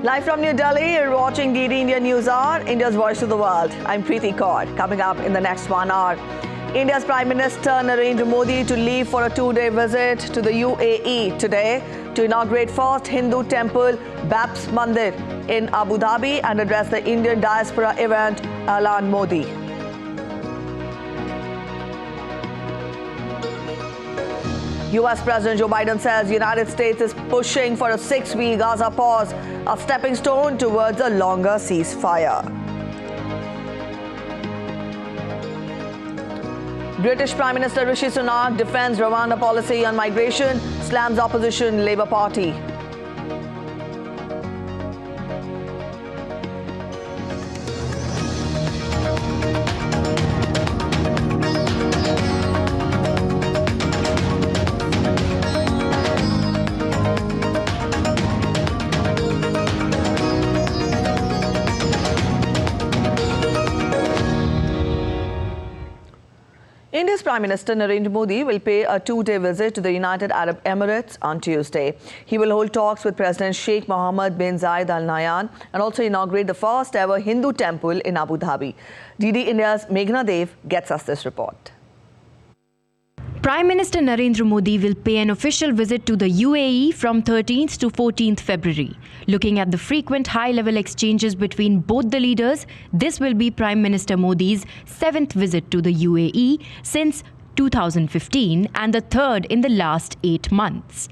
Live from New Delhi, you're watching DD India News Hour, India's voice to the world. I'm Preeti Kaur. Coming up in the next 1 hour, India's Prime Minister Narendra Modi to leave for a 2-day visit to the UAE today to inaugurate first Hindu temple, Babs Mandir, in Abu Dhabi and address the Indian diaspora event, Alan Modi. US President Joe Biden says the United States is pushing for a 6-week Gaza pause, a stepping stone towards a longer ceasefire. British Prime Minister Rishi Sunak defends Rwanda policy on migration, slams opposition Labour Party. India's Prime Minister Narendra Modi will pay a 2-day visit to the United Arab Emirates on Tuesday. He will hold talks with President Sheikh Mohammed bin Zayed Al Nahyan and also inaugurate the first ever Hindu temple in Abu Dhabi. DD India's Meghna Dev gets us this report. Prime Minister Narendra Modi will pay an official visit to the UAE from 13th to 14th February. Looking at the frequent high-level exchanges between both the leaders, this will be Prime Minister Modi's 7th visit to the UAE since 2015 and the 3rd in the last 8 months.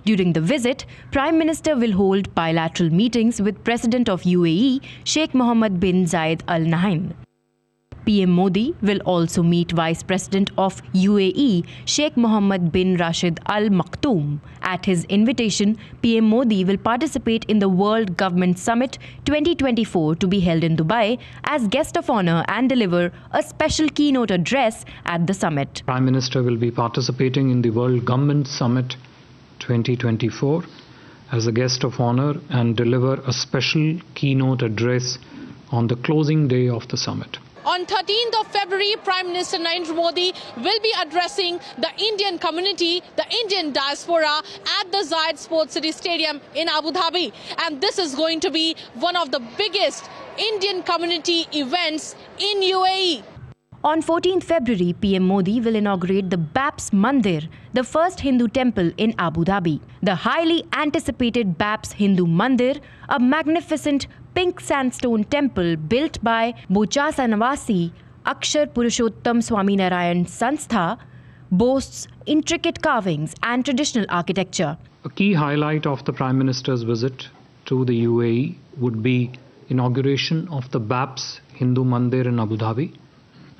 During the visit, Prime Minister will hold bilateral meetings with President of UAE, Sheikh Mohammed bin Zayed Al Nahyan. PM Modi will also meet Vice President of UAE, Sheikh Mohammed bin Rashid Al Maktoum. At his invitation, PM Modi will participate in the World Government Summit 2024 to be held in Dubai as guest of honor and deliver a special keynote address at the summit. Prime Minister will be participating in the World Government Summit 2024 as a guest of honor and deliver a special keynote address on the closing day of the summit. On 13th of February, Prime Minister Narendra Modi will be addressing the Indian community, the Indian diaspora at the Zayed Sports City Stadium in Abu Dhabi. And this is going to be one of the biggest Indian community events in UAE. On 14th February, PM Modi will inaugurate the Babs Mandir, the first Hindu temple in Abu Dhabi. The highly anticipated Babs Hindu Mandir, a magnificent pink sandstone temple built by Bochasa Navasi Akshar Purushottam Swaminarayan Sanstha, boasts intricate carvings and traditional architecture. A key highlight of the Prime Minister's visit to the UAE would be inauguration of the Babs Hindu Mandir in Abu Dhabi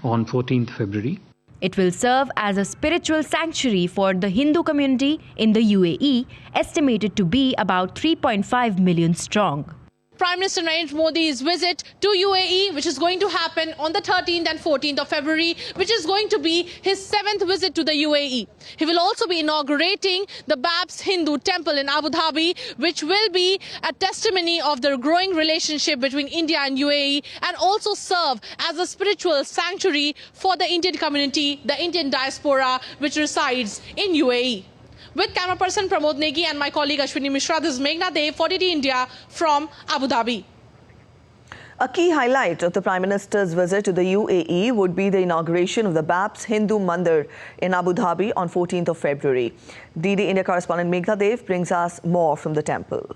on 14th February. It will serve as a spiritual sanctuary for the Hindu community in the UAE, estimated to be about 3.5 million strong. Prime Minister Narendra Modi's visit to UAE, which is going to happen on the 13th and 14th of February, which is going to be his 7th visit to the UAE. He will also be inaugurating the Babs Hindu Temple in Abu Dhabi, which will be a testimony of the growing relationship between India and UAE and also serve as a spiritual sanctuary for the Indian community, the Indian diaspora, which resides in UAE. With camera person Pramod Negi and my colleague Ashwini Mishra, this is Meghna Dev for DD India from Abu Dhabi. A key highlight of the Prime Minister's visit to the UAE would be the inauguration of the Babs Hindu Mandir in Abu Dhabi on 14th of February. DD India correspondent Meghna Dev brings us more from the temple.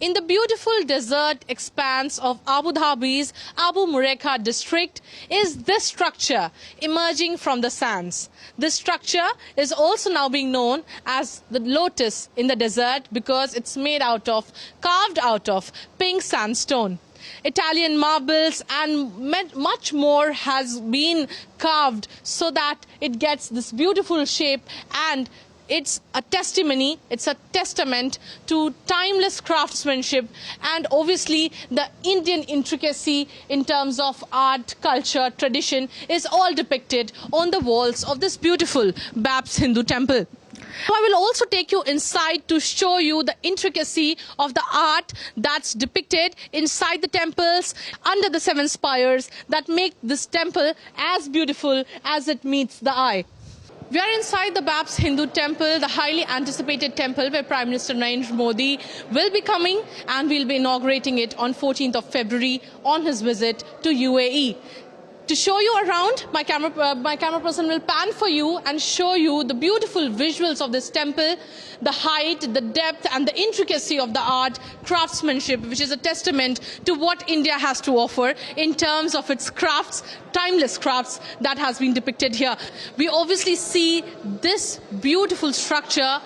In the beautiful desert expanse of Abu Dhabi's Abu Mureka district is this structure emerging from the sands. This structure is also now being known as the lotus in the desert because it's carved out of pink sandstone. Italian marbles and much more has been carved so that it gets this beautiful shape, and it's a testimony, it's a testament to timeless craftsmanship and obviously the Indian intricacy in terms of art, culture, tradition is all depicted on the walls of this beautiful Babs Hindu temple. I will also take you inside to show you the intricacy of the art that's depicted inside the temples under the 7 spires that make this temple as beautiful as it meets the eye. We are inside the Babs Hindu temple, the highly anticipated temple where Prime Minister Narendra Modi will be coming, and we'll be inaugurating it on 14th of February on his visit to UAE. To show you around, my camera person will pan for you and show you the beautiful visuals of this temple, the height, the depth and the intricacy of the art, craftsmanship, which is a testament to what India has to offer in terms of its crafts, timeless crafts that has been depicted here. We obviously see this beautiful structure.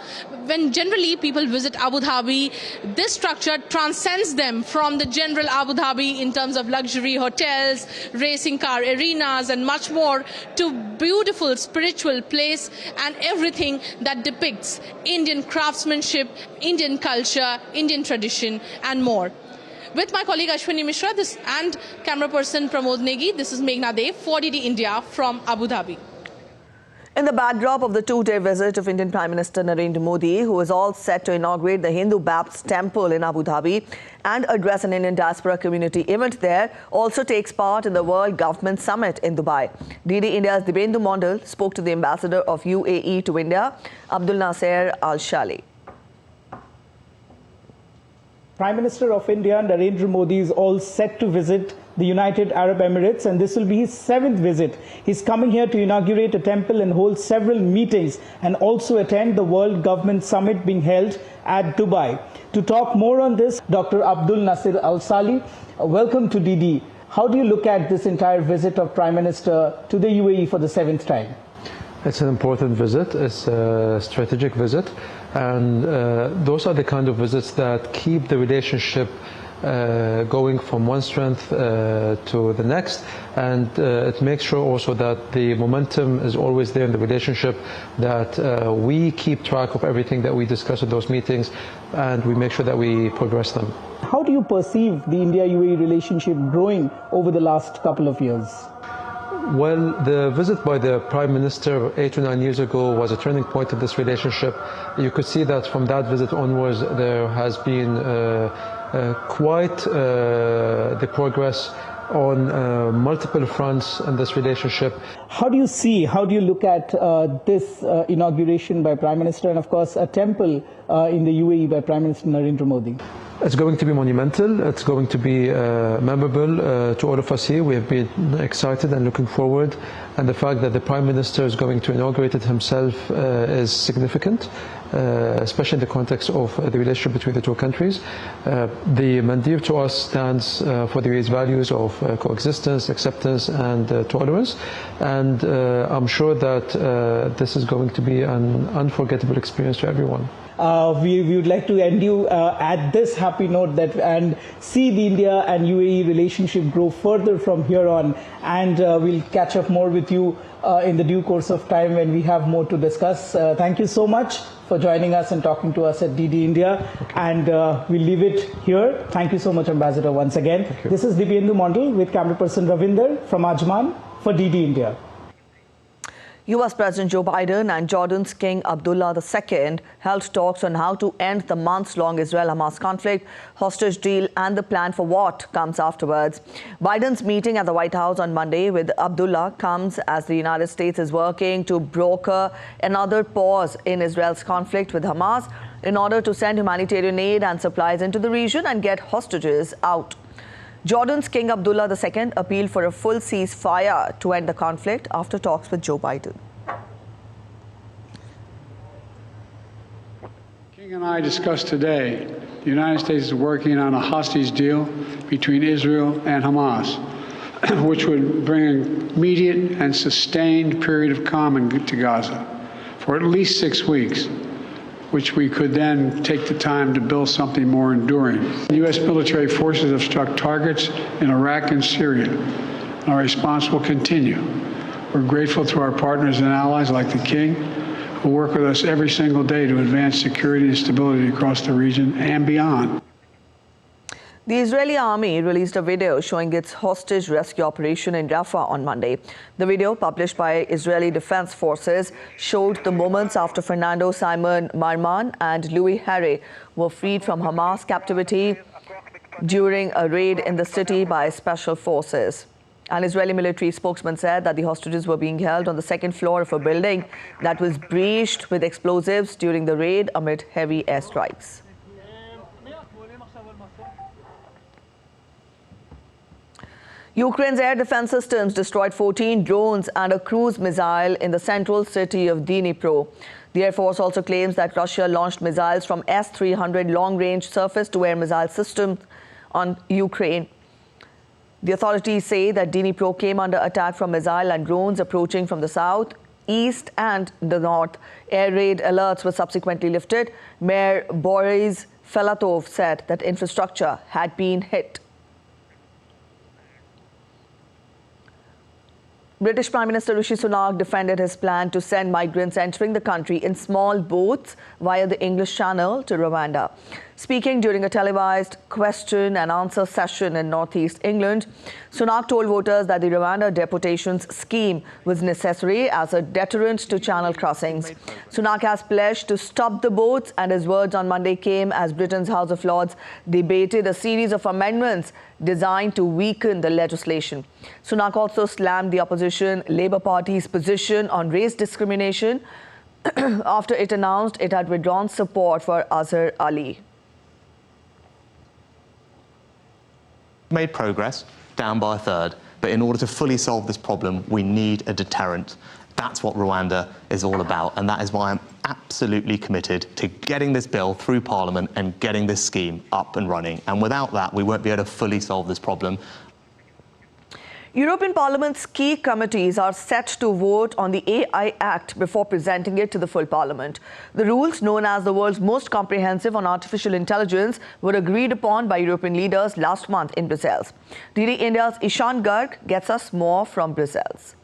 When generally people visit Abu Dhabi, this structure transcends them from the general Abu Dhabi in terms of luxury hotels, racing car arenas and much more, to beautiful spiritual place and everything that depicts Indian craftsmanship, Indian culture, Indian tradition and more. With my colleague Ashwini Mishra and camera person Pramod Negi, this is Meghna Dev for DD India from Abu Dhabi. In the backdrop of the two-day visit of Indian Prime Minister Narendra Modi, who is all set to inaugurate the Hindu Babs temple in Abu Dhabi and address an Indian diaspora community event there, also takes part in the World Government Summit in Dubai. DD India's Dibyendu Mondal spoke to the ambassador of UAE to India, Abdul Nasser Al Shali. Prime Minister of India, Narendra Modi, is all set to visit the United Arab Emirates, and this will be his 7th visit. He's coming here to inaugurate a temple and hold several meetings and also attend the World Government Summit being held at Dubai. To talk more on this, Dr. Abdul Nasser Al Sali, welcome to DD. How do you look at this entire visit of Prime Minister to the UAE for the 7th time? It's an important visit. It's a strategic visit, and those are the kind of visits that keep the relationship going from one strength to the next, and it makes sure also that the momentum is always there in the relationship, that we keep track of everything that we discuss at those meetings, and we make sure that we progress them. How do you perceive the India-UAE relationship growing over the last couple of years? Well, the visit by the Prime Minister 8 to 9 years ago was a turning point in this relationship. You could see that from that visit onwards there has been quite the progress on multiple fronts in this relationship. How do you look at this inauguration by Prime Minister, and of course a temple in the UAE by Prime Minister Narendra Modi? It's going to be monumental. It's going to be memorable to all of us here. We have been excited and looking forward, and the fact that the Prime Minister is going to inaugurate it himself is significant, especially in the context of the relationship between the two countries. The Mandir to us stands for the UAE's values of coexistence, acceptance and tolerance, and I'm sure that this is going to be an unforgettable experience for everyone. We would like to end you at this happy note and see the India and UAE relationship grow further from here on, and we'll catch up more with you in the due course of time when we have more to discuss. Thank you so much for joining us and talking to us at DD India, and we'll leave it here. Thank you so much, Ambassador, once again. This is Dibyendu Mondal with camera person Ravinder from Ajman for DD India. US President Joe Biden and Jordan's King Abdullah II held talks on how to end the months-long Israel-Hamas conflict, hostage deal and the plan for what comes afterwards. Biden's meeting at the White House on Monday with Abdullah comes as the United States is working to broker another pause in Israel's conflict with Hamas in order to send humanitarian aid and supplies into the region and get hostages out. Jordan's King Abdullah II appealed for a full ceasefire to end the conflict after talks with Joe Biden. King and I discussed today the United States is working on a hostage deal between Israel and Hamas, which would bring an immediate and sustained period of calm to Gaza for at least 6 weeks, which we could then take the time to build something more enduring. U.S. military forces have struck targets in Iraq and Syria, and our response will continue. We're grateful to our partners and allies like the King, who work with us every single day to advance security and stability across the region and beyond. The Israeli army released a video showing its hostage rescue operation in Rafah on Monday. The video, published by Israeli Defense Forces, showed the moments after Fernando Simon Marman and Louis Harry were freed from Hamas captivity during a raid in the city by special forces. An Israeli military spokesman said that the hostages were being held on the second floor of a building that was breached with explosives during the raid amid heavy airstrikes. Ukraine's air defense systems destroyed 14 drones and a cruise missile in the central city of Dnipro. The Air Force also claims that Russia launched missiles from S-300 long-range surface-to-air missile systems on Ukraine. The authorities say that Dnipro came under attack from missile and drones approaching from the south, east and the north. Air raid alerts were subsequently lifted. Mayor Boris Felatov said that infrastructure had been hit. British Prime Minister Rishi Sunak defended his plan to send migrants entering the country in small boats via the English Channel to Rwanda. Speaking during a televised question and answer session in northeast England, Sunak told voters that the Rwanda deportations scheme was necessary as a deterrent to channel crossings. Sunak has pledged to stop the boats, and his words on Monday came as Britain's House of Lords debated a series of amendments designed to weaken the legislation. Sunak also slammed the opposition Labour Party's position on race discrimination after it announced it had withdrawn support for Azhar Ali. Made progress, down by a third, but in order to fully solve this problem, we need a deterrent. That's what Rwanda is all about, and that is why I'm absolutely committed to getting this bill through Parliament and getting this scheme up and running. And without that, we won't be able to fully solve this problem. European Parliament's key committees are set to vote on the AI Act before presenting it to the full Parliament. The rules, known as the world's most comprehensive on artificial intelligence, were agreed upon by European leaders last month in Brussels. DD India's Ishan Garg gets us more from Brussels.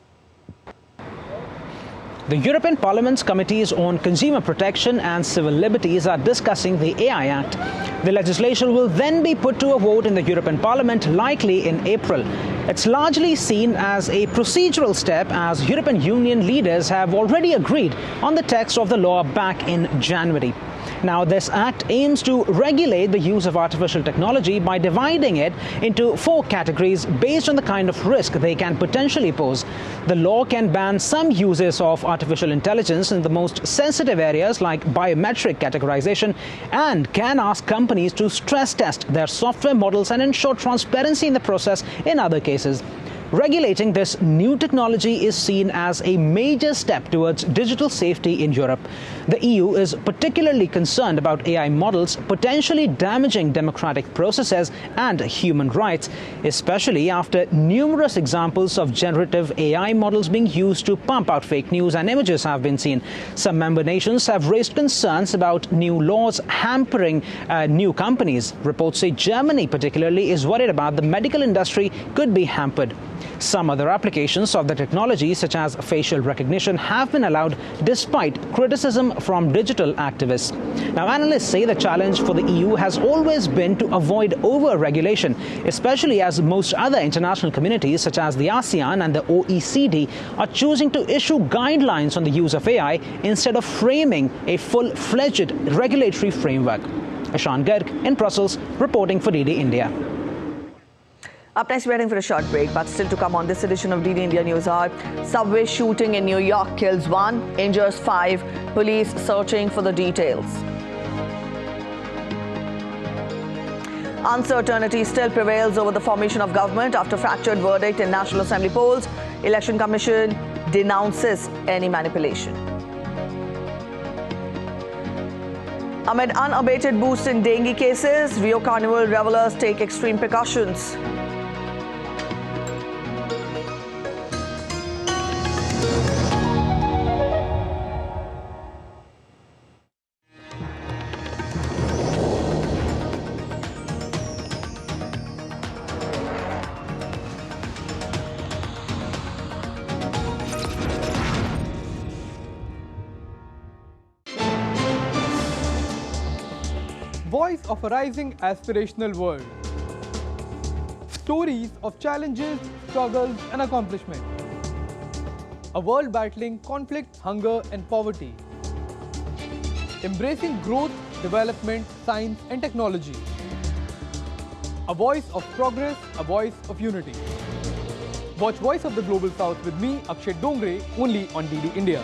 The European Parliament's committees on consumer protection and civil liberties are discussing the AI Act. The legislation will then be put to a vote in the European Parliament, likely in April. It's largely seen as a procedural step, as European Union leaders have already agreed on the text of the law back in January. Now, this act aims to regulate the use of artificial technology by dividing it into 4 categories based on the kind of risk they can potentially pose. The law can ban some uses of artificial intelligence in the most sensitive areas like biometric categorization, and can ask companies to stress test their software models and ensure transparency in the process in other cases. Regulating this new technology is seen as a major step towards digital safety in Europe. The EU is particularly concerned about AI models potentially damaging democratic processes and human rights, especially after numerous examples of generative AI models being used to pump out fake news and images have been seen. Some member nations have raised concerns about new laws hampering new companies. Reports say Germany particularly is worried about the medical industry could be hampered. Some other applications of the technology, such as facial recognition, have been allowed despite criticism from digital activists. Now, analysts say the challenge for the EU has always been to avoid over-regulation, especially as most other international communities, such as the ASEAN and the OECD, are choosing to issue guidelines on the use of AI instead of framing a full-fledged regulatory framework. Ishan Garg in Brussels, reporting for DD India. Up next, we're heading for a short break, but still to come on this edition of DD India News Hour. Subway shooting in New York kills 1, injures 5. Police searching for the details. Uncertainty still prevails over the formation of government after fractured verdict in National Assembly polls. Election Commission denounces any manipulation. Amid unabated boost in dengue cases, Rio Carnival revelers take extreme precautions. Voice of a rising aspirational world. Stories of challenges, struggles and accomplishment. A world battling conflict, hunger and poverty. Embracing growth, development, science and technology. A voice of progress, a voice of unity. Watch Voice of the Global South with me, Akshay Dongre, only on DD India.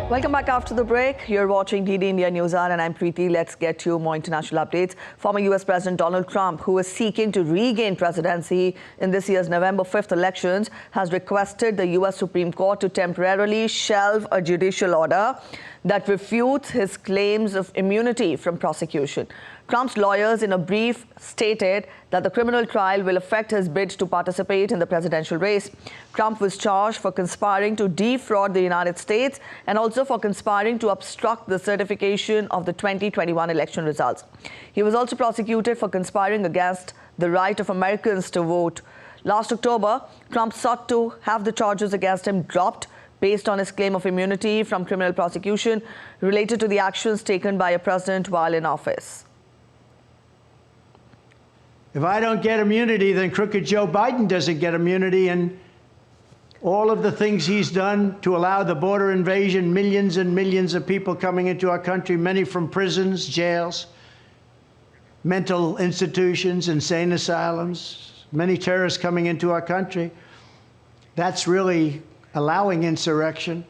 Welcome back after the break. You're watching DD India News Hour and I'm Preeti. Let's get to more international updates. Former US President Donald Trump, who is seeking to regain presidency in this year's November 5th elections, has requested the US Supreme Court to temporarily shelve a judicial order that refutes his claims of immunity from prosecution. Trump's lawyers, in a brief, stated that the criminal trial will affect his bid to participate in the presidential race. Trump was charged for conspiring to defraud the United States and also for conspiring to obstruct the certification of the 2021 election results. He was also prosecuted for conspiring against the right of Americans to vote. Last October, Trump sought to have the charges against him dropped based on his claim of immunity from criminal prosecution related to the actions taken by a president while in office. If I don't get immunity, then crooked Joe Biden doesn't get immunity, and all of the things he's done to allow the border invasion, millions and millions of people coming into our country, many from prisons, jails, mental institutions, insane asylums, many terrorists coming into our country. That's really allowing insurrection.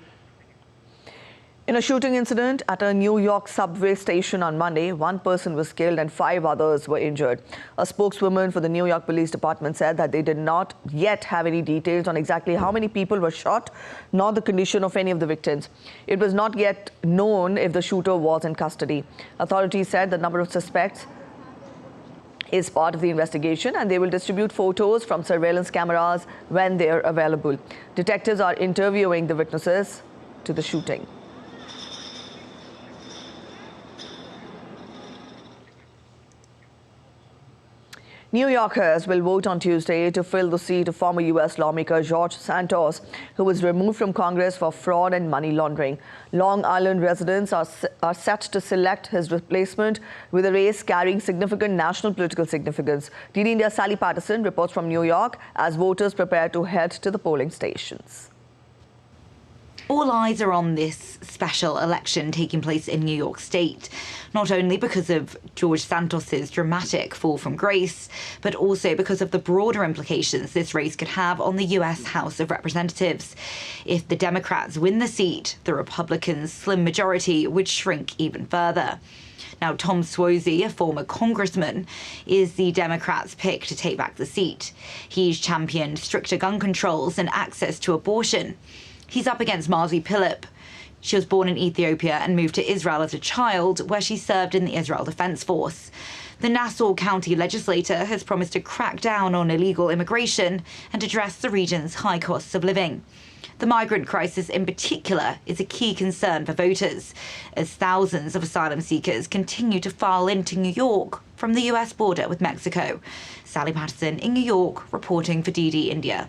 In a shooting incident at a New York subway station on Monday, one person was killed and 5 others were injured. A spokeswoman for the New York Police Department said that they did not yet have any details on exactly how many people were shot, nor the condition of any of the victims. It was not yet known if the shooter was in custody. Authorities said the number of suspects is part of the investigation and they will distribute photos from surveillance cameras when they are available. Detectives are interviewing the witnesses to the shooting. New Yorkers will vote on Tuesday to fill the seat of former U.S. lawmaker George Santos, who was removed from Congress for fraud and money laundering. Long Island residents are set to select his replacement, with a race carrying significant national political significance. DD India's Sally Patterson reports from New York as voters prepare to head to the polling stations. All eyes are on this special election taking place in New York State, not only because of George Santos's dramatic fall from grace, but also because of the broader implications this race could have on the US House of Representatives. If the Democrats win the seat, the Republicans' slim majority would shrink even further. Now, Tom Suozzi, a former congressman, is the Democrats' pick to take back the seat. He's championed stricter gun controls and access to abortion. He's up against Marzi Pilip. She was born in Ethiopia and moved to Israel as a child, where she served in the Israel Defense Force. The Nassau County legislator has promised to crack down on illegal immigration and address the region's high costs of living. The migrant crisis in particular is a key concern for voters, as thousands of asylum seekers continue to file into New York from the US border with Mexico. Sally Patterson in New York, reporting for DD India.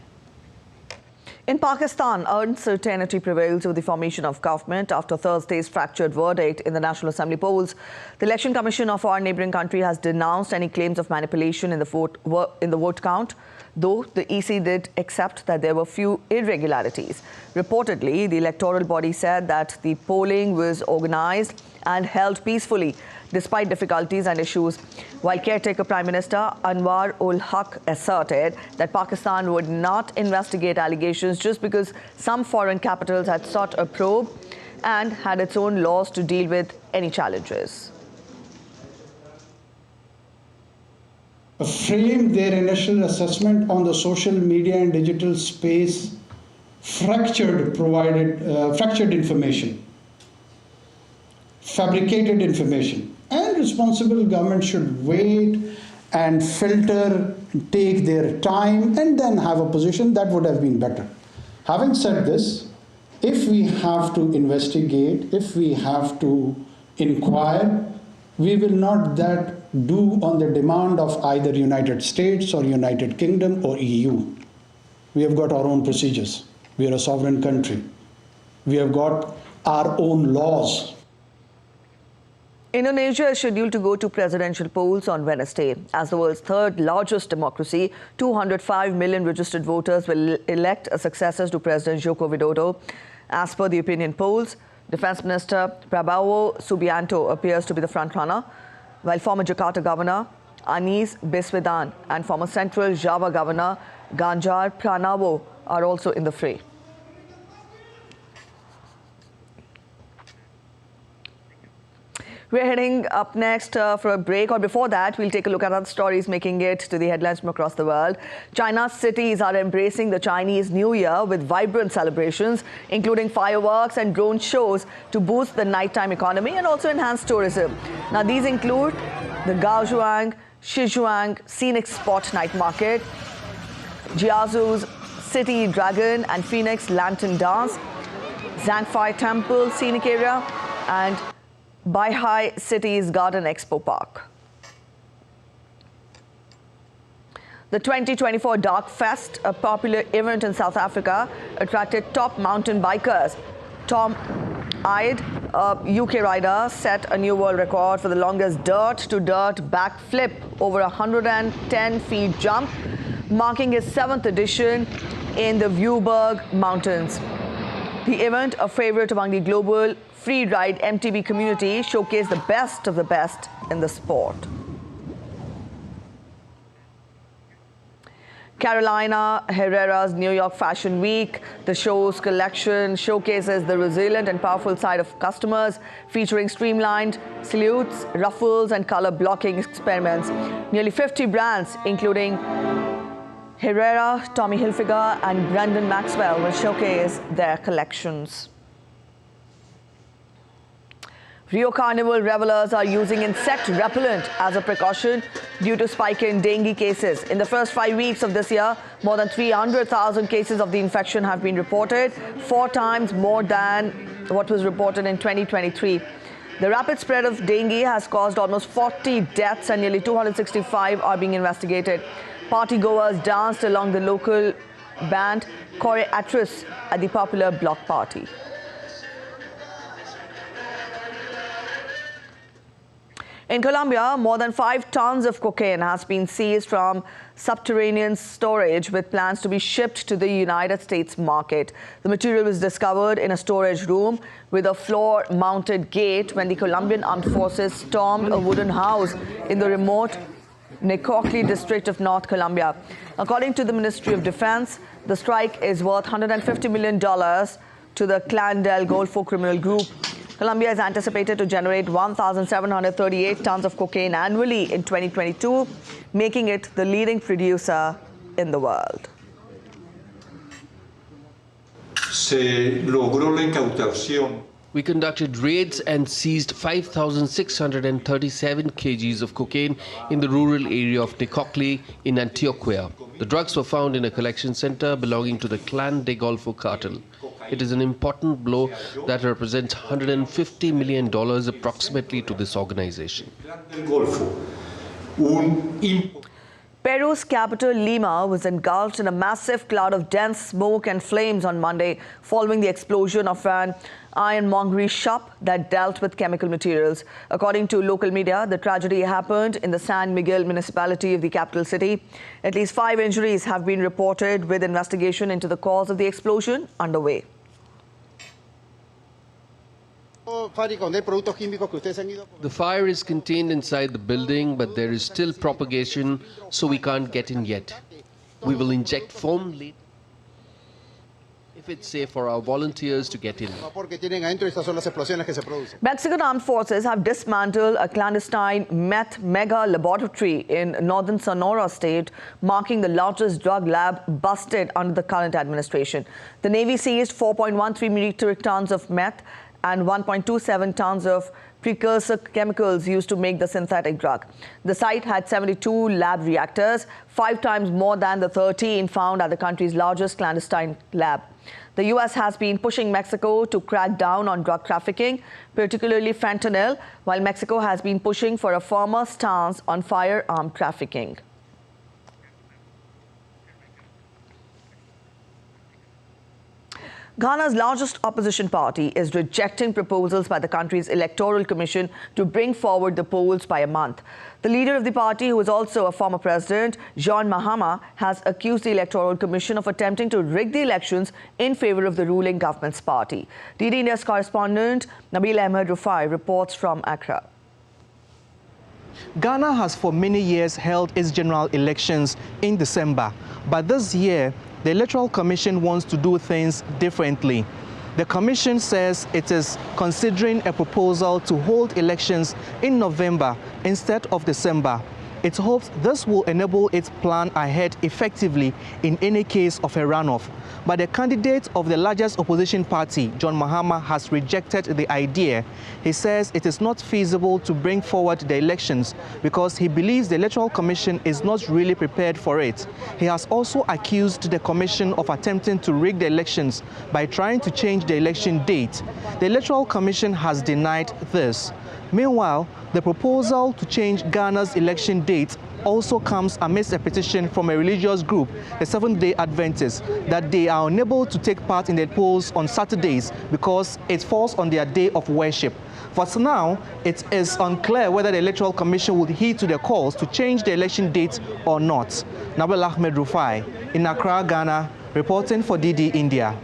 In Pakistan, uncertainty prevails over the formation of government after Thursday's fractured verdict in the National Assembly polls. The Election Commission of our neighbouring country has denounced any claims of manipulation in the vote count, though the EC did accept that there were few irregularities. Reportedly, the electoral body said that the polling was organised and held peacefully, despite difficulties and issues, while caretaker Prime Minister Anwar ul Haq asserted that Pakistan would not investigate allegations just because some foreign capitals had sought a probe and had its own laws to deal with any challenges. Framed their initial assessment on the social media and digital space fractured information, fabricated information. And responsible government should wait and filter, take their time, and then have a position that would have been better. Having said this, if we have to investigate, if we have to inquire, we will not do on the demand of either United States or United Kingdom or EU. We have got our own procedures. We are a sovereign country. We have got our own laws. Indonesia is scheduled to go to presidential polls on Wednesday. As the world's third largest democracy, 205 million registered voters will elect a successor to President Joko Widodo. As per the opinion polls, Defense Minister Prabowo Subianto appears to be the frontrunner. while former Jakarta Governor Anies Baswedan and former Central Java Governor Ganjar Pranowo are also in the fray. We're heading up next for a break, or before that, we'll take a look at other stories making it to the headlines from across the world. China's cities are embracing the Chinese New Year with vibrant celebrations, including fireworks and drone shows to boost the nighttime economy and also enhance tourism. Now, these include the Gaozhuang, Shizhuang Scenic Spot Night Market, Jiazu's City Dragon and Phoenix Lantern Dance, Zhangfei Temple Scenic Area, and Baihai City's Garden Expo Park. The 2024 Dark Fest, a popular event in South Africa, attracted top mountain bikers. Tom Ide, a UK rider, set a new world record for the longest dirt-to-dirt backflip over a 110-feet jump, marking his 7th edition in the Viewberg Mountains. The event, a favorite among the global free ride MTB community, showcased the best of the best in the sport. Carolina Herrera's New York Fashion Week, the show's collection showcases the resilient and powerful side of customers, featuring streamlined silhouettes, ruffles and color blocking experiments. Nearly 50 brands, including Herrera, Tommy Hilfiger and Brendan Maxwell, will showcase their collections. Rio Carnival revelers are using insect repellent as a precaution due to spike in dengue cases. In the first 5 weeks of this year, more than 300,000 cases of the infection have been reported, 4 times more than what was reported in 2023. The rapid spread of dengue has caused almost 40 deaths and nearly 265 are being investigated. Partygoers danced along the local band Core Atris at the popular block party. In Colombia, more than 5 tons of cocaine has been seized from subterranean storage with plans to be shipped to the United States market. The material was discovered in a storage room with a floor-mounted gate when the Colombian armed forces stormed a wooden house in the remote Necoclí district of North Colombia. According to the Ministry of Defense, the strike is worth $150 million to the Clan del Golfo criminal group. Colombia is anticipated to generate 1,738 tons of cocaine annually in 2022, making it the leading producer in the world. We conducted raids and seized 5,637 kgs of cocaine in the rural area of Necoclí in Antioquia. The drugs were found in a collection center belonging to the Clan de Golfo cartel. It is an important blow that represents $150 million approximately to this organization. Peru's capital, Lima, was engulfed in a massive cloud of dense smoke and flames on Monday following the explosion of an ironmongery shop that dealt with chemical materials. According to local media, the tragedy happened in the San Miguel municipality of the capital city. At least 5 injuries have been reported, with investigation into the cause of the explosion underway. The fire is contained inside the building, but there is still propagation, so we can't get in yet. We will inject foam later if it's safe for our volunteers to get in. Mexican armed forces have dismantled a clandestine meth mega laboratory in northern Sonora state, marking the largest drug lab busted under the current administration. The Navy seized 4.13 metric tons of meth and 1.27 tons of precursor chemicals used to make the synthetic drug. The site had 72 lab reactors, 5 times more than the 13 found at the country's largest clandestine lab. The U.S. has been pushing Mexico to crack down on drug trafficking, particularly fentanyl, while Mexico has been pushing for a firmer stance on firearm trafficking. Ghana's largest opposition party is rejecting proposals by the country's electoral commission to bring forward the polls by a month. The leader of the party, who is also a former president, John Mahama, has accused the electoral commission of attempting to rig the elections in favor of the ruling government's party. DD India's correspondent Nabil Ahmed Rufai reports from Accra. Ghana has for many years held its general elections in December, but this year the Electoral Commission wants to do things differently. The Commission says it is considering a proposal to hold elections in November instead of December. It hopes this will enable it to plan ahead effectively in any case of a runoff. But the candidate of the largest opposition party, John Mahama, has rejected the idea. He says it is not feasible to bring forward the elections because he believes the Electoral Commission is not really prepared for it. He has also accused the Commission of attempting to rig the elections by trying to change the election date. The Electoral Commission has denied this. Meanwhile, the proposal to change Ghana's election date also comes amidst a petition from a religious group, the Seventh-day Adventists, that they are unable to take part in the polls on Saturdays because it falls on their day of worship. For now, it is unclear whether the Electoral Commission would heed to the calls to change the election date or not. Nabil Ahmed Rufai, in Accra, Ghana, reporting for DD India.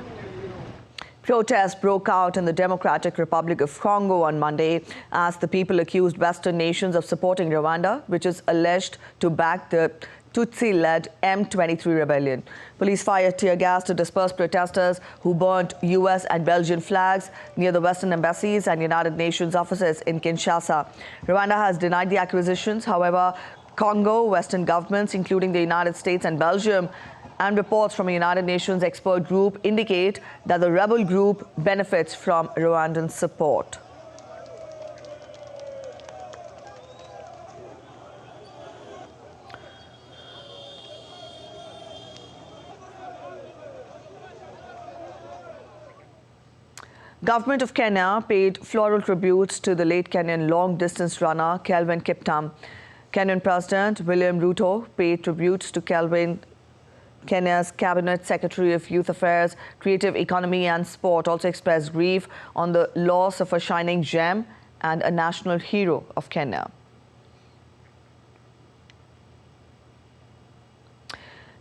Protests broke out in the Democratic Republic of Congo on Monday as the people accused Western nations of supporting Rwanda, which is alleged to back the Tutsi-led M23 rebellion. Police fired tear gas to disperse protesters who burnt US and Belgian flags near the Western embassies and United Nations offices in Kinshasa. Rwanda has denied the accusations. However, Congo, Western governments, including the United States and Belgium, and reports from a United Nations expert group indicate that the rebel group benefits from Rwandan support. Government of Kenya paid floral tributes to the late Kenyan long-distance runner Kelvin Kiptum. Kenyan President William Ruto paid tributes to Kelvin. Kenya's Cabinet Secretary of Youth Affairs, Creative Economy and Sport also expressed grief on the loss of a shining gem and a national hero of Kenya.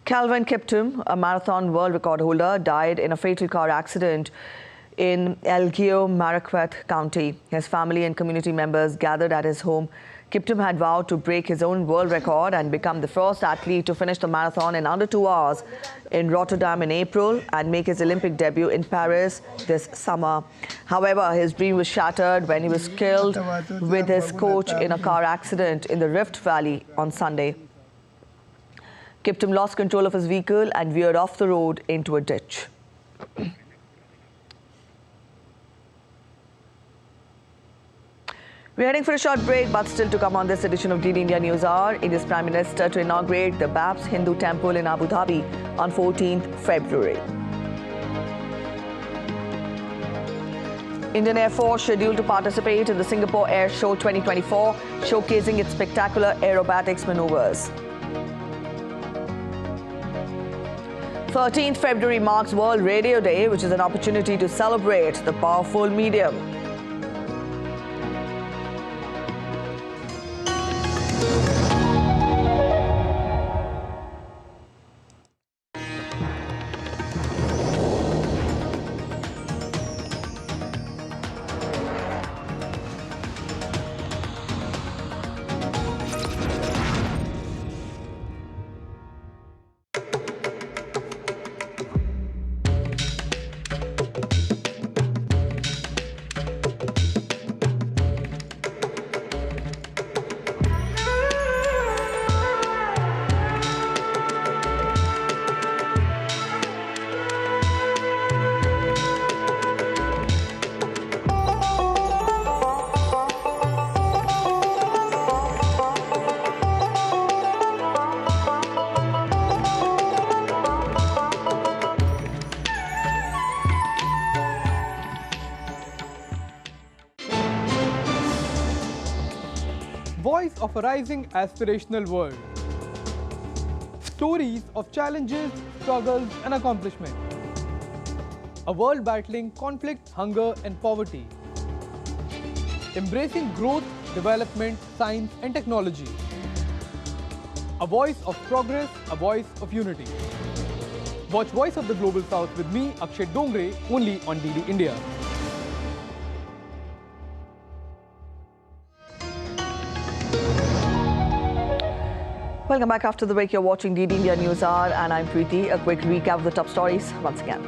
Kelvin Kiptum, a marathon world record holder, died in a fatal car accident in Elgeyo Marakwet County. His family and community members gathered at his home. Kiptum had vowed to break his own world record and become the first athlete to finish the marathon in under 2 hours in Rotterdam in April and make his Olympic debut in Paris this summer. However, his dream was shattered when he was killed with his coach in a car accident in the Rift Valley on Sunday. Kiptum lost control of his vehicle and veered off the road into a ditch. We're heading for a short break, but still to come on this edition of DD India News Hour, India's Prime Minister to inaugurate the Babs Hindu Temple in Abu Dhabi on 14th February. Indian Air Force scheduled to participate in the Singapore Air Show 2024, showcasing its spectacular aerobatics maneuvers. 13th February marks World Radio Day, which is an opportunity to celebrate the powerful medium. Voice of a rising aspirational world. Stories of challenges, struggles and accomplishment. A world battling conflict, hunger and poverty. Embracing growth, development, science and technology. A voice of progress, a voice of unity. Watch Voice of the Global South with me, Akshay Dongre, only on DD India. Welcome back after the break. You're watching DD India News Hour and I'm Preeti. A quick recap of the top stories once again.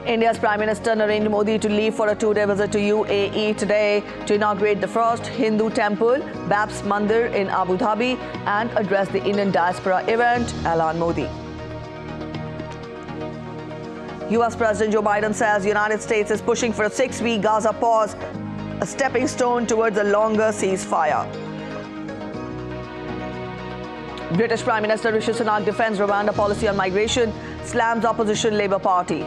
India's Prime Minister Narendra Modi to leave for a two-day visit to UAE today to inaugurate the first Hindu temple, Babs Mandir in Abu Dhabi, and address the Indian diaspora event, Alan Modi. US President Joe Biden says the United States is pushing for a 6-week Gaza pause, a stepping stone towards a longer ceasefire. British Prime Minister Rishi Sunak defends Rwanda policy on migration, slams opposition Labour Party.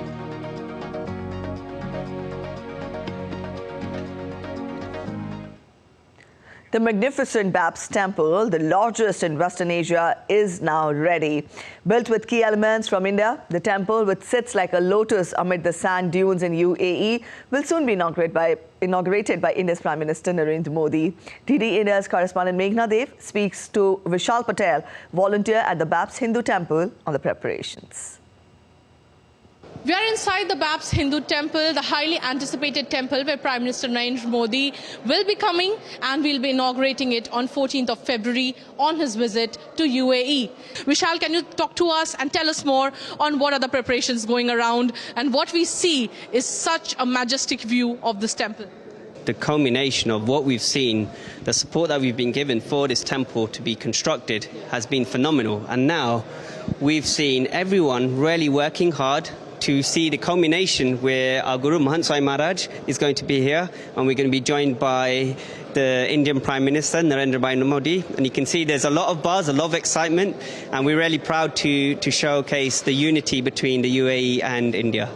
The magnificent Babs Temple, the largest in Western Asia, is now ready. Built with key elements from India, the temple, which sits like a lotus amid the sand dunes in UAE, will soon be inaugurated by India's Prime Minister Narendra Modi. DD India's correspondent Meghna Dev speaks to Vishal Patel, volunteer at the Babs Hindu Temple, on the preparations. We are inside the Babs Hindu Temple, the highly anticipated temple where Prime Minister Narendra Modi will be coming, and we'll be inaugurating it on 14th of February on his visit to UAE. Vishal, can you talk to us and tell us more on what are the preparations going around, and what we see is such a majestic view of this temple? The culmination of what we've seen, the support that we've been given for this temple to be constructed has been phenomenal. And now we've seen everyone really working hard to see the culmination where our Guru Mahant Sai Maharaj is going to be here, and we're going to be joined by the Indian Prime Minister Narendra Modi. And you can see there's a lot of buzz, a lot of excitement, and we're really proud to showcase the unity between the UAE and India.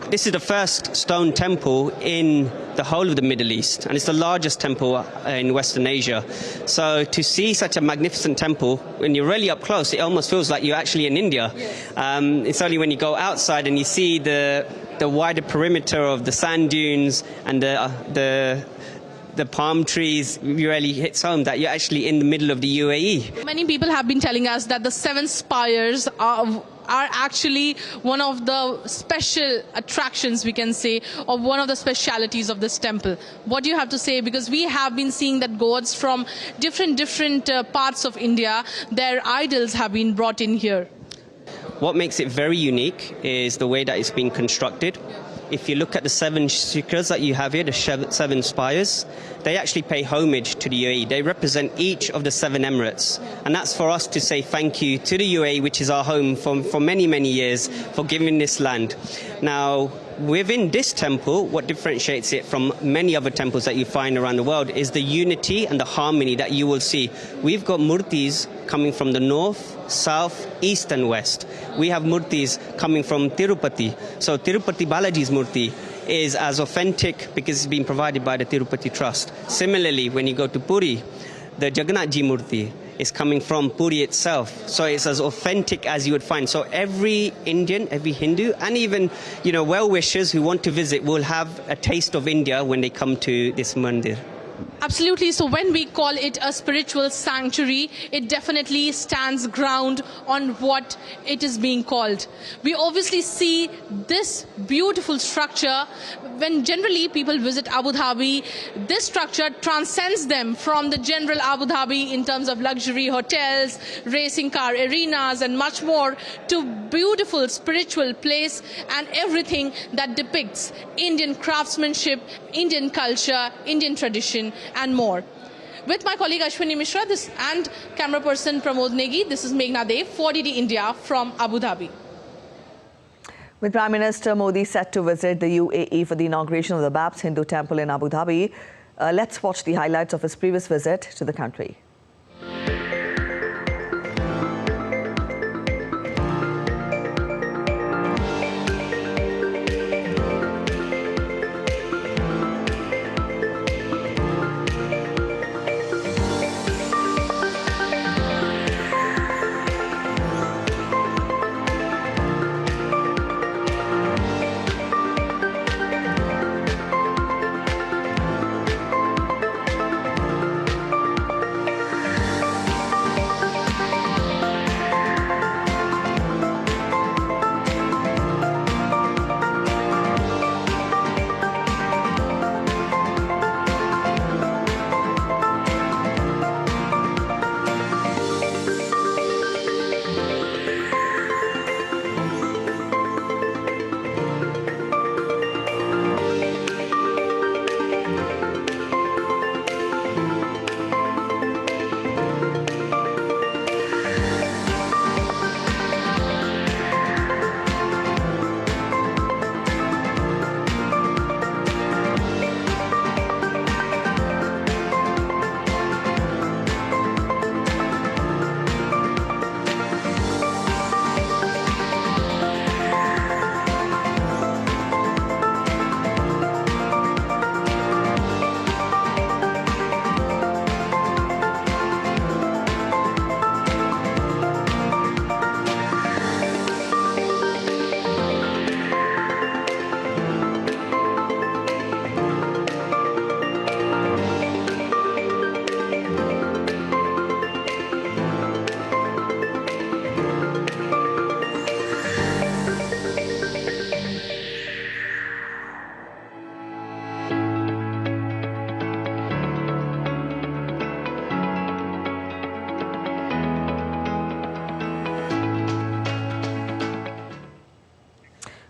This is the first stone temple in the whole of the Middle East, and it's the largest temple in Western Asia. So to see such a magnificent temple, when you're really up close, it almost feels like you're actually in India. It's only when you go outside and you see the wider perimeter of the sand dunes and the palm trees, really hits home that you're actually in the middle of the UAE. Many people have been telling us that the 7 spires are actually one of the special attractions, we can say, or one of the specialities of this temple. What do you have to say? Because we have been seeing that gods from different parts of India, their idols have been brought in here. What makes it very unique is the way that it's been constructed. If you look at the 7 shikras that you have here, the 7 spires, they actually pay homage to the UAE. They represent each of the 7 emirates. And that's for us to say thank you to the UAE, which is our home for many, many years, for giving this land. Now, within this temple, what differentiates it from many other temples that you find around the world is the unity and the harmony that you will see. We've got murtis coming from the north, south, east and west. We have murtis coming from Tirupati. So Tirupati Balaji's murti is as authentic because it's been provided by the Tirupati Trust. Similarly, when you go to Puri, the Jagannath Ji murti is coming from Puri itself. So it's as authentic as you would find. So every Indian, every Hindu, and even, well-wishers who want to visit will have a taste of India when they come to this mandir. Absolutely. So when we call it a spiritual sanctuary, it definitely stands ground on what it is being called. We obviously see this beautiful structure. When generally people visit Abu Dhabi, this structure transcends them from the general Abu Dhabi in terms of luxury hotels, racing car arenas and much more, to beautiful spiritual place and everything that depicts Indian craftsmanship, Indian culture, Indian tradition and more. With my colleague Ashwini Mishra and camera person Pramod Negi, this is Meghna Dev for DD India from Abu Dhabi. With Prime Minister Modi set to visit the UAE for the inauguration of the Babs Hindu Temple in Abu Dhabi, let's watch the highlights of his previous visit to the country.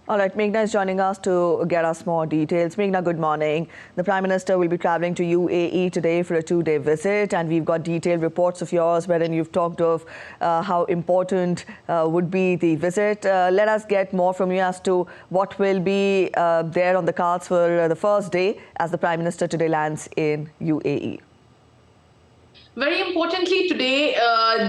All right, Meghna is joining us to get us more details. Meghna, good morning. The Prime Minister will be travelling to UAE today for a 2-day visit, and we've got detailed reports of yours wherein you've talked of how important would be the visit. Let us get more from you as to what will be there on the cards for the first day as the Prime Minister today lands in UAE. Very importantly today,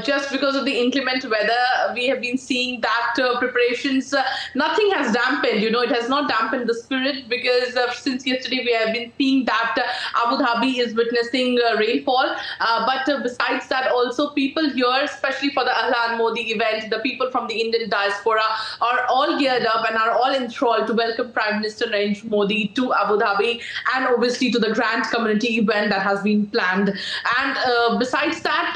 just because of the inclement weather, we have been seeing that preparations, nothing has dampened, it has not dampened the spirit, because since yesterday we have been seeing that Abu Dhabi is witnessing rainfall. But besides that, also people here, especially for the Ahlan Modi event, the people from the Indian diaspora are all geared up and are all enthralled to welcome Prime Minister Narendra Modi to Abu Dhabi, and obviously to the grand community event that has been planned. And besides that,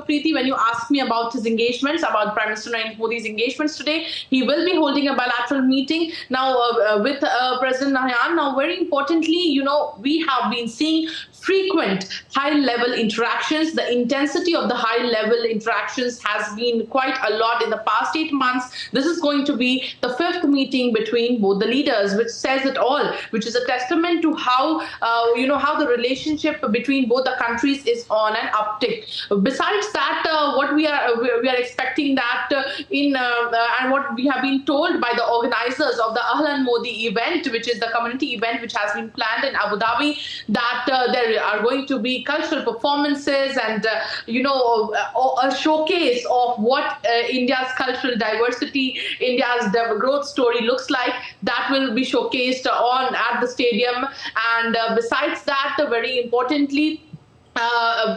Preeti, when you ask me about his engagements, about Prime Minister Narendra Modi's engagements today, he will be holding a bilateral meeting now with President Nayan. Now, very importantly, we have been seeing frequent high-level interactions. The intensity of the high-level interactions has been quite a lot in the past 8 months. This is going to be the 5th meeting between both the leaders, which says it all, which is a testament to how, how the relationship between both the countries is on an uptick. Besides that, what we are expecting that and what we have been told by the organizers of the Ahlan Modi event, which is the community event which has been planned in Abu Dhabi, that there are going to be cultural performances and a showcase of what India's cultural diversity, India's growth story looks like. That will be showcased at the stadium. And besides that, very importantly,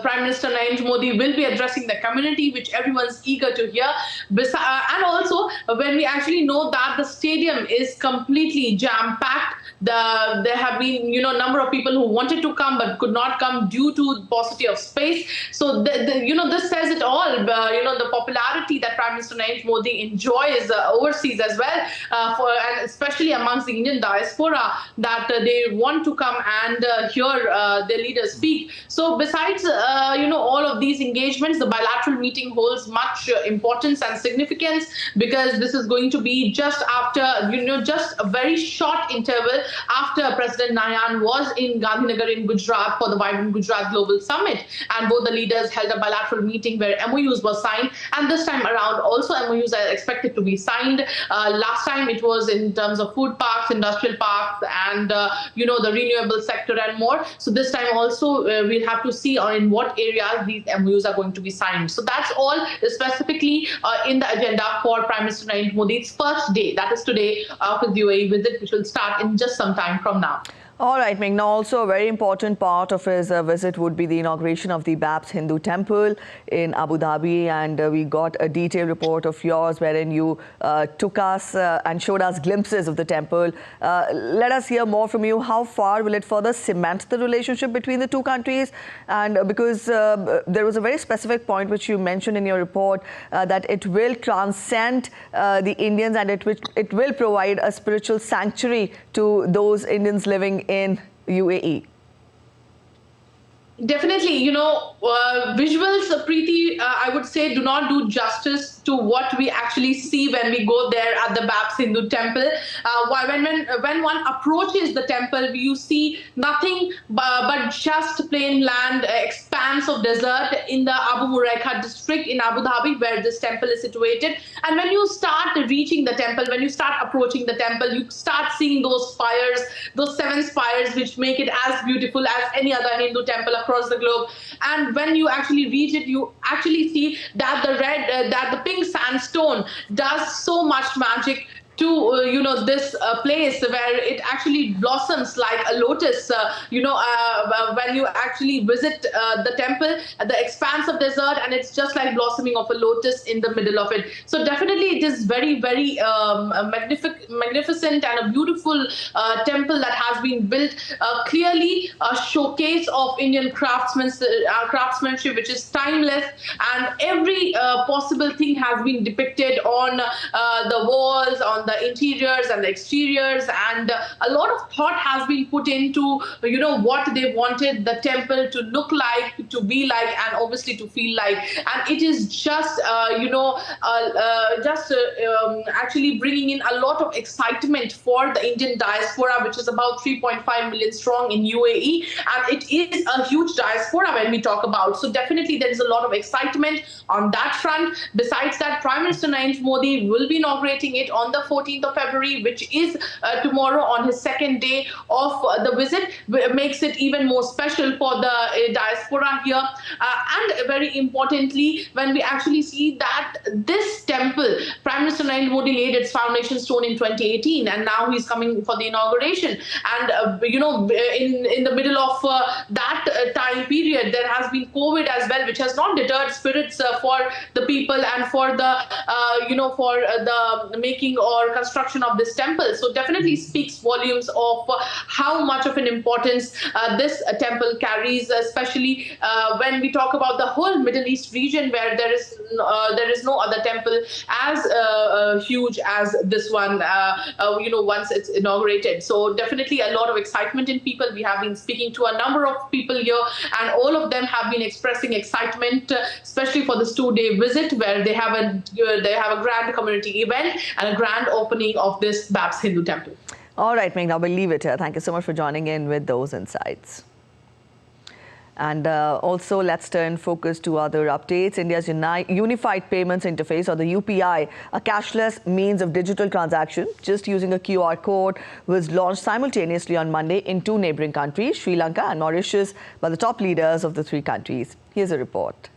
Prime Minister Narendra Modi will be addressing the community, which everyone's eager to hear. And also, when we actually know that the stadium is completely jam-packed, there have been, a number of people who wanted to come but could not come due to paucity of space. So, this says it all. The popularity that Prime Minister Narendra Modi enjoys overseas as well, and especially amongst the Indian diaspora, that they want to come and hear their leaders speak. So, besides, all of these engagements, the bilateral meeting holds much importance and significance, because this is going to be just after, just a very short interval after President Nayan was in Gandhinagar in Gujarat for the Vibrant Gujarat Global Summit. And both the leaders held a bilateral meeting where MOUs were signed. And this time around, also MOUs are expected to be signed. Last time it was in terms of food parks, industrial parks, and, the renewable sector and more. So this time also, we'll have to see in what areas these MOUs are going to be signed. So that's all specifically in the agenda for Prime Minister Narendra Modi's first day. That is today of his UAE visit, which will start in just some time from now. All right, Meghna, also a very important part of his visit would be the inauguration of the Babs Hindu Temple in Abu Dhabi, and we got a detailed report of yours wherein you took us and showed us glimpses of the temple. Let us hear more from you. How far will it further cement the relationship between the two countries? And because there was a very specific point which you mentioned in your report, that it will transcend the Indians, and it will provide a spiritual sanctuary to those Indians living in UAE. Definitely, visuals, Preeti, I would say, do not do justice to what we actually see when we go there at the Babs Hindu Temple. When one approaches the temple, you see nothing but just plain land, expanse of desert in the Abu Muraikha district in Abu Dhabi, where this temple is situated. And when you start reaching the temple, when you start approaching the temple, you start seeing those spires, those 7 spires, which make it as beautiful as any other Hindu temple across the globe. And when you actually reach it, you actually see that the pink sandstone does so much magic to this place, where it actually blossoms like a lotus. When you actually visit the temple, the expanse of desert, and it's just like blossoming of a lotus in the middle of it. So definitely it is very, very magnificent and a beautiful temple that has been built. Clearly a showcase of Indian craftsmanship, which is timeless, and every possible thing has been depicted on the walls, on on the interiors and the exteriors, and a lot of thought has been put into, what they wanted the temple to look like, to be like, and obviously to feel like. And it is just, actually bringing in a lot of excitement for the Indian diaspora, which is about 3.5 million strong in UAE, and it is a huge diaspora when we talk about. So definitely there is a lot of excitement on that front. Besides that, Prime Minister Narendra Modi will be inaugurating it on the 14th of February, which is tomorrow, on his second day of the visit. Makes it even more special for the diaspora here. And very importantly, when we actually see that this temple, Prime Minister Narendra Modi laid its foundation stone in 2018, and now he's coming for the inauguration. And in the middle of that time period, there has been COVID as well, which has not deterred spirits for the people and for the for the making or construction of this temple. So definitely speaks volumes of how much of an importance this temple carries, especially when we talk about the whole Middle East region, where there is no other temple as huge as this one, once it's inaugurated. So definitely a lot of excitement in people. We have been speaking to a number of people here, and all of them have been expressing excitement, especially for this 2-day visit, where they have a grand community event and a grand opening of this Babs Hindu temple. All right, Meghna, we'll leave it here. Thank you so much for joining in with those insights. And also, let's turn focus to other updates. India's Unified Payments Interface, or the UPI, a cashless means of digital transaction, just using a QR code, was launched simultaneously on Monday in 2 neighboring countries, Sri Lanka and Mauritius, by the top leaders of the 3 countries. Here's a report.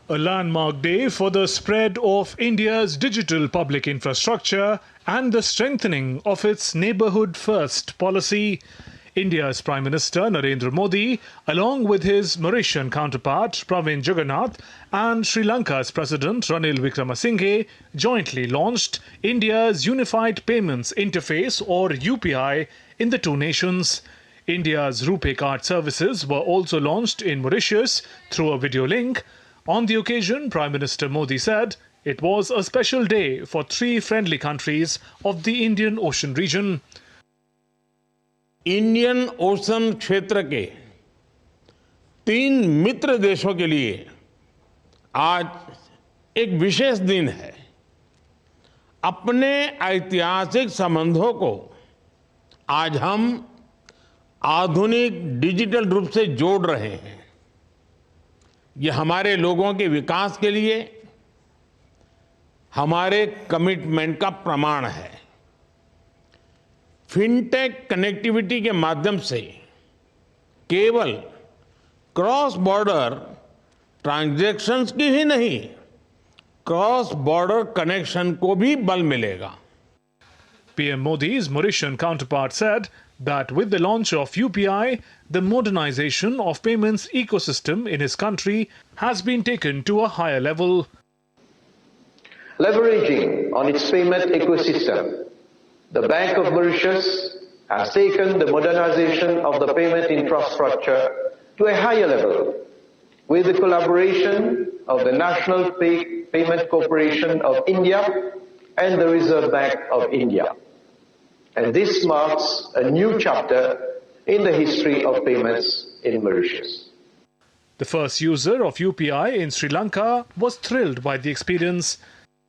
A landmark day for the spread of India's digital public infrastructure and the strengthening of its neighbourhood first policy. India's Prime Minister Narendra Modi, along with his Mauritian counterpart Pravin Jagannath and Sri Lanka's President Ranil Wickremesinghe, jointly launched India's Unified Payments Interface, or UPI, in the 2 nations. India's RuPay card services were also launched in Mauritius through a video link. On the occasion, Prime Minister Modi said it was a special day for 3 friendly countries of the Indian Ocean region. Indian ocean क्षेत्र के 3 मित्र देशों के लिए आज एक विशेष दिन है। अपने ऐतिहासिक संबंधों को आज हम आधुनिक डिजिटल रूप से जोड़ रहे हैं। ये हमारे लोगों के विकास के लिए हमारे कमिटमेंट का प्रमाण है। फिनटेक कनेक्टिविटी के माध्यम से केवल क्रॉस बॉर्डर ट्रांजैक्शंस की ही नहीं, क्रॉस बॉर्डर कनेक्शन को भी बल मिलेगा। PM Modi's Mauritian counterpart said that with the launch of UPI, the modernization of payments ecosystem in his country has been taken to a higher level. Leveraging on its payment ecosystem, the Bank of Mauritius has taken the modernization of the payment infrastructure to a higher level with the collaboration of the National Payment Corporation of India and the Reserve Bank of India. And this marks a new chapter in the history of payments in Mauritius. The first user of UPI in Sri Lanka was thrilled by the experience.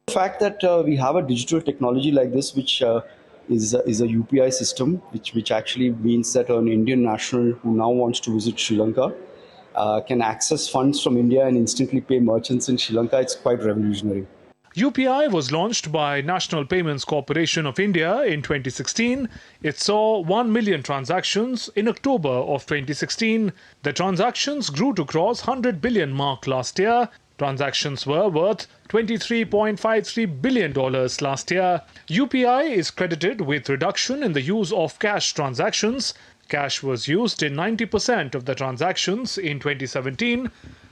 The fact that we have a digital technology like this, which is a UPI system, which actually means that an Indian national who now wants to visit Sri Lanka can access funds from India and instantly pay merchants in Sri Lanka. It's quite revolutionary. UPI was launched by National Payments Corporation of India in 2016. It saw 1 million transactions in October of 2016. The transactions grew to cross 100 billion mark last year. Transactions were worth $23.53 billion last year. UPI is credited with reduction in the use of cash transactions. Cash was used in 90% of the transactions in 2017.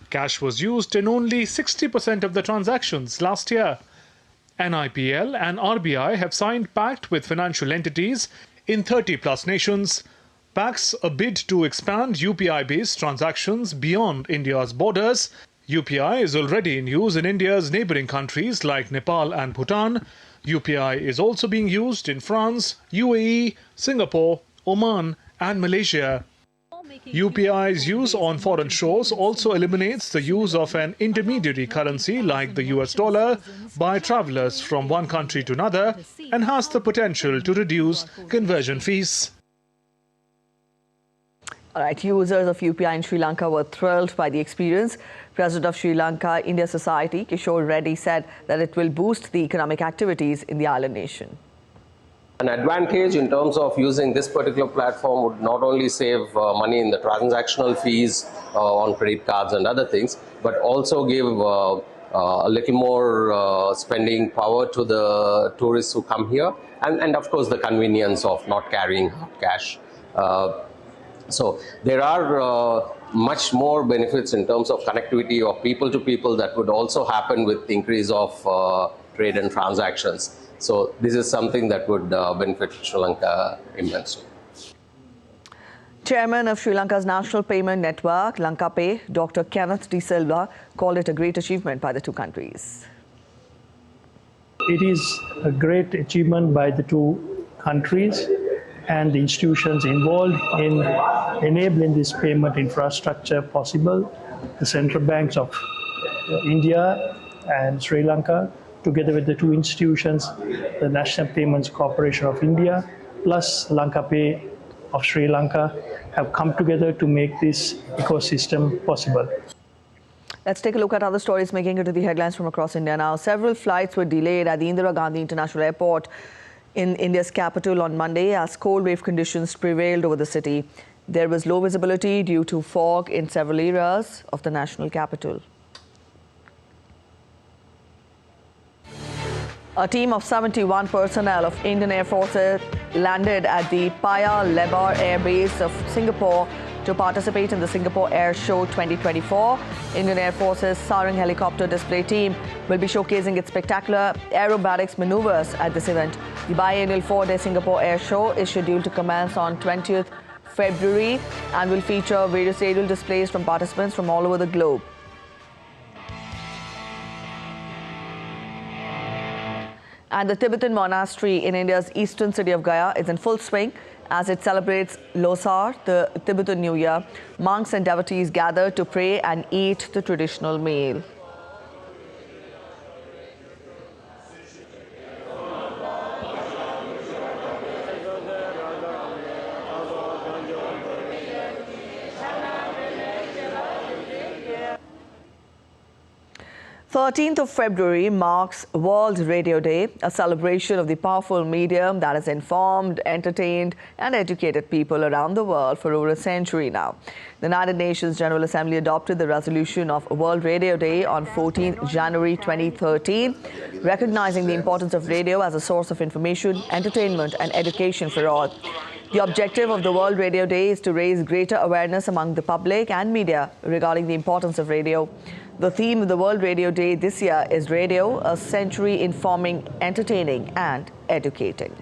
Cash was used in only 60% of the transactions last year. NIPL and RBI have signed pact with financial entities in 30+ nations. Pacts a bid to expand UPI-based transactions beyond India's borders. UPI is already in use in India's neighbouring countries like Nepal and Bhutan. UPI is also being used in France, UAE, Singapore, Oman and Malaysia. UPI's use on foreign shores also eliminates the use of an intermediary currency like the US dollar by travellers from one country to another and has the potential to reduce conversion fees. All right, users of UPI in Sri Lanka were thrilled by the experience. President of Sri Lanka India Society, Kishore Reddy, said that it will boost the economic activities in the island nation. An advantage in terms of using this particular platform would not only save money in the transactional fees on credit cards and other things, but also give a little more spending power to the tourists who come here, and of course the convenience of not carrying hard cash. So there are much more benefits in terms of connectivity of people to people that would also happen with the increase of trade and transactions. So this is something that would benefit Sri Lanka immensely. Chairman of Sri Lanka's National Payment Network, Lanka Pay, Dr. Kenneth De Silva, called it a great achievement by the two countries. It is a great achievement by the two countries and the institutions involved in enabling this payment infrastructure possible. The central banks of India and Sri Lanka, together with the two institutions, the National Payments Corporation of India plus Lanka Pay of Sri Lanka, have come together to make this ecosystem possible. Let's take a look at other stories making it to the headlines from across India now. Several flights were delayed at the Indira Gandhi International Airport in India's capital on Monday as cold wave conditions prevailed over the city. There was low visibility due to fog in several areas of the national capital. A team of 71 personnel of Indian Air Forces landed at the Paya Lebar Air Base of Singapore to participate in the Singapore Air Show 2024. Indian Air Force's Sarang helicopter display team will be showcasing its spectacular aerobatics maneuvers at this event. The biennial 4-day Singapore Air Show is scheduled to commence on 20th February and will feature various aerial displays from participants from all over the globe. And the Tibetan monastery in India's eastern city of Gaya is in full swing as it celebrates Losar, the Tibetan New Year. Monks and devotees gather to pray and eat the traditional meal. February 13th marks World Radio Day, a celebration of the powerful medium that has informed, entertained and educated people around the world for over a century now. The United Nations General Assembly adopted the resolution of World Radio Day on 14th January 2013, recognizing the importance of radio as a source of information, entertainment and education for all. The objective of the World Radio Day is to raise greater awareness among the public and media regarding the importance of radio. The theme of the World Radio Day this year is Radio, a century informing, entertaining and educating.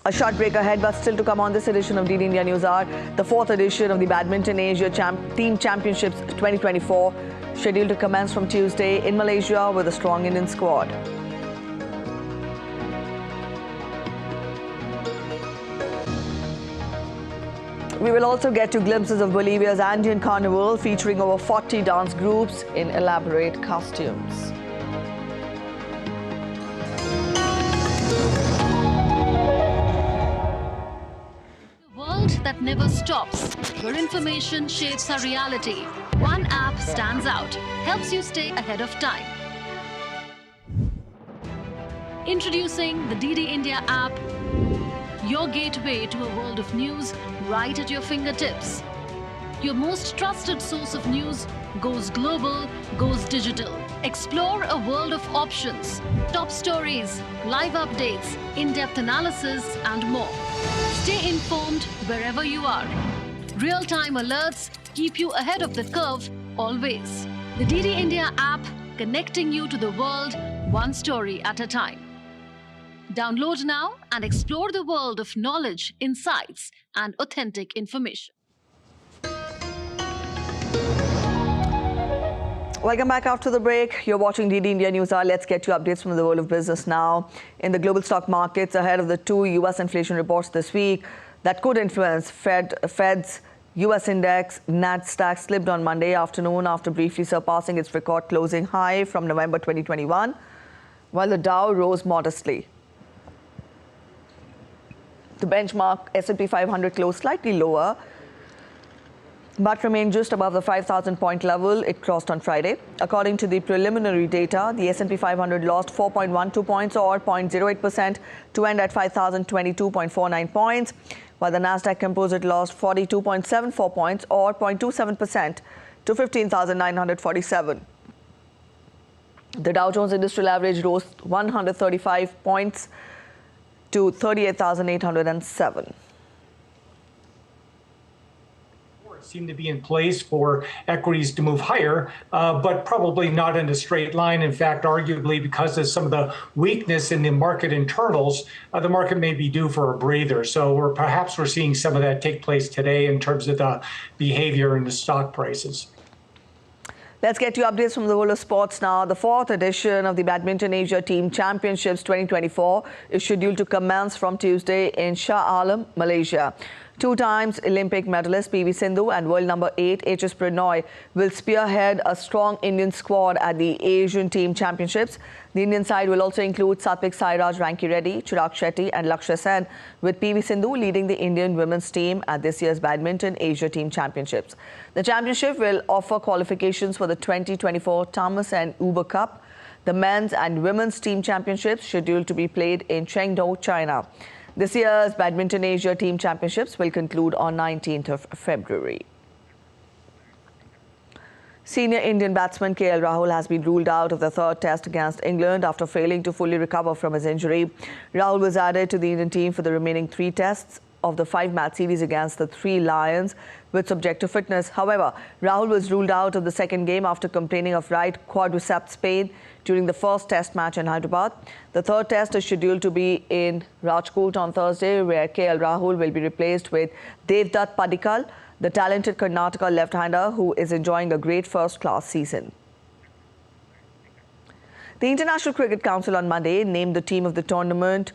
A short break ahead, but still to come on this edition of DD India News Hour, the 4th edition of the Badminton Asia Team Championships 2024, scheduled to commence from Tuesday in Malaysia with a strong Indian squad. We will also get to glimpses of Bolivia's Andean Carnival featuring over 40 dance groups in elaborate costumes. A world that never stops, where information shapes our reality. One app stands out, helps you stay ahead of time. Introducing the DD India app, your gateway to a world of news right at your fingertips. Your most trusted source of news goes global, goes digital. Explore a world of options, top stories, live updates, in-depth analysis and more. Stay informed wherever you are. Real-time alerts keep you ahead of the curve always. The DD India app, connecting you to the world one story at a time. Download now and explore the world of knowledge, insights, and authentic information. Welcome back after the break. You're watching DD India News Hour. Let's get you updates from the world of business now. In the global stock markets, ahead of the two U.S. inflation reports this week that could influence Fed's U.S. index, NASDAQ slipped on Monday afternoon after briefly surpassing its record closing high from November 2021, while the Dow rose modestly. The benchmark S&P 500 closed slightly lower, but remained just above the 5,000-point level it crossed on Friday. According to the preliminary data, the S&P 500 lost 4.12 points or 0.08% to end at 5,022.49 points, while the NASDAQ Composite lost 42.74 points or 0.27% to 15,947. The Dow Jones Industrial Average rose 135 points to 38,807. Seem to be in place for equities to move higher, but probably not in a straight line. In fact, arguably because of some of the weakness in the market internals, the market may be due for a breather. So perhaps we're seeing some of that take place today in terms of the behavior in the stock prices. Let's get you updates from the world of sports now. The fourth edition of the Badminton Asia Team Championships 2024 is scheduled to commence from Tuesday in Shah Alam, Malaysia. Two times Olympic medalist PV Sindhu and world number 8 HS Pranoy will spearhead a strong Indian squad at the Asian Team Championships. The Indian side will also include Satvik Sairaj Rankireddy, Chirag Shetty and Lakshya Sen, with PV Sindhu leading the Indian women's team at this year's Badminton Asia Team Championships. The championship will offer qualifications for the 2024 Thomas and Uber Cup, the men's and women's team championships scheduled to be played in Chengdu, China. This year's Badminton Asia Team Championships will conclude on 19th of February. Senior Indian batsman KL Rahul has been ruled out of the third test against England after failing to fully recover from his injury. Rahul was added to the Indian team for the remaining 3 tests of the 5-match series against the 3 Lions with subject to fitness. However, Rahul was ruled out of the second game after complaining of right quadriceps pain during the first test match in Hyderabad. The third test is scheduled to be in Rajkot on Thursday, where KL Rahul will be replaced with Devdutt Padikkal, the talented Karnataka left-hander who is enjoying a great first-class season. The International Cricket Council on Monday named the team of the tournament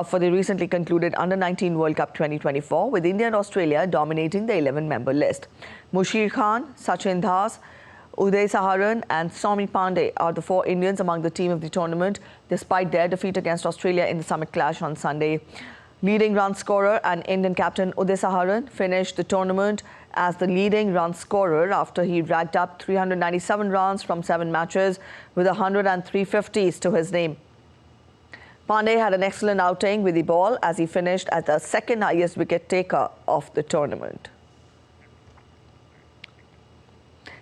for the recently concluded Under-19 World Cup 2024, with India and Australia dominating the 11-member list. Mushir Khan, Sachin Das, Uday Saharan and Soumi Pandey are the 4 Indians among the team of the tournament, despite their defeat against Australia in the summit clash on Sunday. Leading run scorer and Indian captain Uday Saharan finished the tournament as the leading run scorer after he racked up 397 runs from 7 matches with 103 50s to his name. Pandey had an excellent outing with the ball as he finished as the second highest wicket taker of the tournament.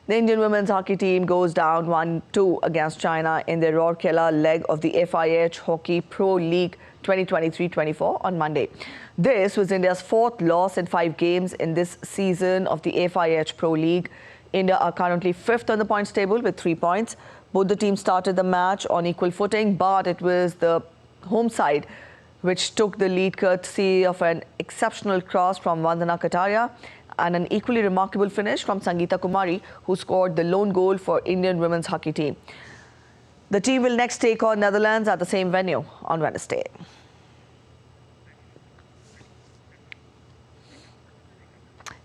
The Indian women's hockey team goes down 1-2 against China in the Rourkela leg of the FIH Hockey Pro League 2023-24 on Monday. This was India's 4th loss in 5 games in this season of the FIH Pro League. India are currently 5th on the points table with 3 points. Both the teams started the match on equal footing, but it was the home side which took the lead courtesy of an exceptional cross from Vandana Kataria and an equally remarkable finish from Sangeeta Kumari, who scored the lone goal for Indian women's hockey team. The team will next take on Netherlands at the same venue on Wednesday.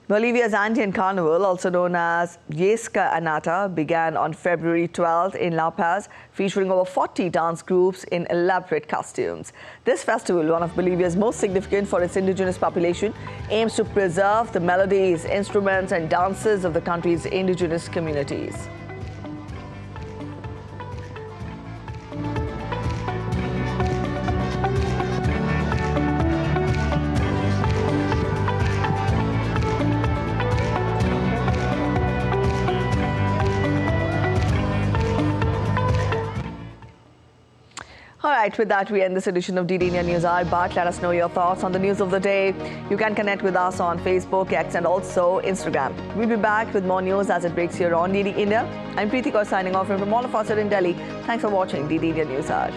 Bolivia's Andean Carnival, also known as Yesca Anata, began on February 12th in La Paz, featuring over 40 dance groups in elaborate costumes. This festival, one of Bolivia's most significant for its indigenous population, aims to preserve the melodies, instruments and dances of the country's indigenous communities. All right, with that, we end this edition of DD India News Hour. But let us know your thoughts on the news of the day. You can connect with us on Facebook, X, and also Instagram. We'll be back with more news as it breaks here on DD India. I'm Preeti Kaur signing off from all of us here in Delhi. Thanks for watching DD India News Hour.